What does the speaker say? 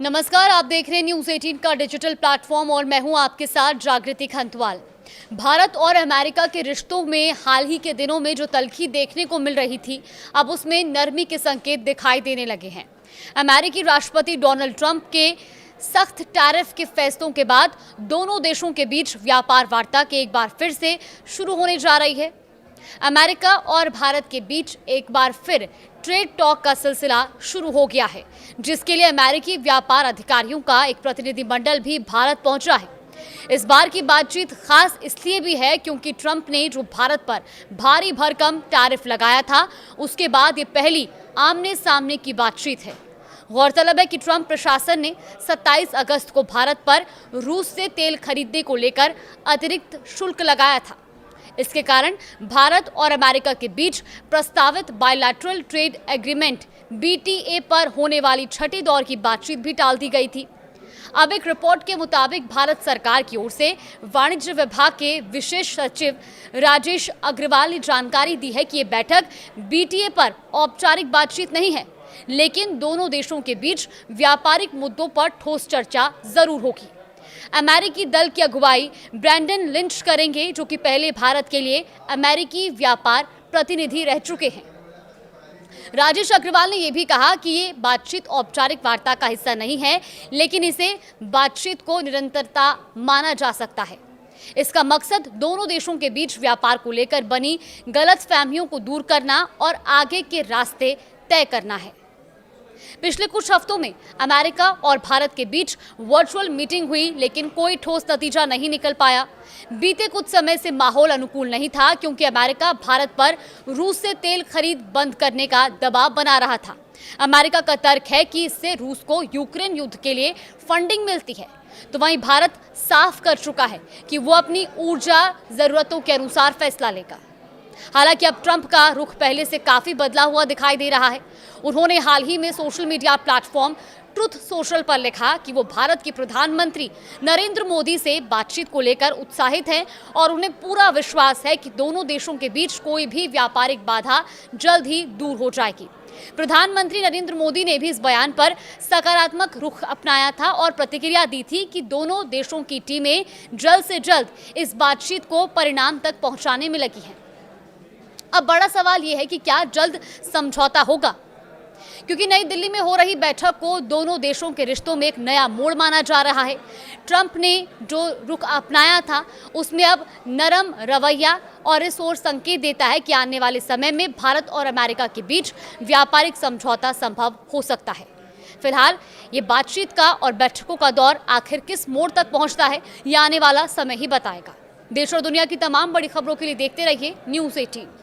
नमस्कार, आप देख रहे हैं न्यूज़ 18 का डिजिटल प्लेटफॉर्म और मैं हूं आपके साथ जागृति खंतवाल। भारत और अमेरिका के रिश्तों में हाल ही के दिनों में जो तल्खी देखने को मिल रही थी, अब उसमें नरमी के संकेत दिखाई देने लगे हैं। अमेरिकी राष्ट्रपति डोनाल्ड ट्रंप के सख्त टैरिफ के फैसलों के बाद दोनों देशों के बीच व्यापार वार्ता के एक बार फिर से शुरू होने जा रही है। अमेरिका और भारत के बीच एक बार फिर ट्रेड टॉक का सिलसिला शुरू हो गया है, जिसके लिए अमेरिकी व्यापार अधिकारियों का एक प्रतिनिधिमंडल भी भारत पहुंचा है। इस बार की बातचीत खास इसलिए भी है क्योंकि ट्रंप ने जो भारत पर भारी भरकम टैरिफ लगाया था, उसके बाद ये पहली आमने सामने की बातचीत है। गौरतलब है कि ट्रंप प्रशासन ने 27 अगस्त को भारत पर रूस से तेल खरीदने को लेकर अतिरिक्त शुल्क लगाया था। इसके कारण भारत और अमेरिका के बीच प्रस्तावित बायलैटरल ट्रेड एग्रीमेंट BTA पर होने वाली छठे दौर की बातचीत भी टाल दी गई थी। अब एक रिपोर्ट के मुताबिक भारत सरकार की ओर से वाणिज्य विभाग के विशेष सचिव राजेश अग्रवाल ने जानकारी दी है कि ये बैठक BTA पर औपचारिक बातचीत नहीं है, लेकिन दोनों देशों के बीच व्यापारिक मुद्दों पर ठोस चर्चा जरूर होगी। अमेरिकी दल की अगुवाई ब्रैंडन लिंच करेंगे, जो कि पहले भारत के लिए अमेरिकी व्यापार प्रतिनिधि रह चुके हैं। राजेश अग्रवाल ने यह भी कहा कि ये बातचीत औपचारिक वार्ता का हिस्सा नहीं है, लेकिन इसे बातचीत को निरंतरता माना जा सकता है। इसका मकसद दोनों देशों के बीच व्यापार को लेकर बनी गलतफहमियों को दूर करना और आगे के रास्ते तय करना है। पिछले कुछ हफ्तों में अमेरिका और भारत के बीच वर्चुअल मीटिंग हुई, लेकिन कोई ठोस नतीजा नहीं निकल पाया। बीते कुछ समय से माहौल अनुकूल नहीं था, क्योंकि अमेरिका भारत पर रूस से तेल खरीद बंद करने का दबाव बना रहा था। अमेरिका का तर्क है कि इससे रूस को यूक्रेन युद्ध के लिए फंडिंग मिलती है, तो वहीं भारत साफ कर चुका है कि वो अपनी ऊर्जा जरूरतों के अनुसार फैसला लेगा। हालांकि अब ट्रंप का रुख पहले से काफी बदला हुआ दिखाई दे रहा है। उन्होंने हाल ही में social media platform truth social पर लिखा कि वो भारत के प्रधानमंत्री नरेंद्र मोदी से बातचीत को लेकर उत्साहित हैं और उन्हें पूरा विश्वास है कि दोनों देशों के बीच कोई भी व्यापारिक बाधा जल्द ही दूर हो जाएगी। प्रधानमंत्री नरेंद्र मोदी ने भी इस बयान पर सकारात्मक रुख अपनाया था और प्रतिक्रिया दी थी कि दोनों देशों की टीमें जल्द से जल्द इस बातचीत को परिणाम तक पहुंचाने में लगी हैं। अब बड़ा सवाल यह है कि क्या जल्द समझौता होगा, क्योंकि नई दिल्ली में हो रही बैठक को दोनों देशों के रिश्तों में एक नया मोड़ माना जा रहा है। ट्रंप ने जो रुख अपनाया था, उसमें अब नरम रवैया और इस ओर संकेत देता है कि आने वाले समय में भारत और अमेरिका के बीच व्यापारिक समझौता संभव हो सकता है। फिलहाल ये बातचीत का और बैठकों का दौर आखिर किस मोड़ तक पहुंचता है, ये आने वाला समय ही बताएगा। देश और दुनिया की तमाम बड़ी खबरों के लिए देखते रहिए न्यूज़ 18।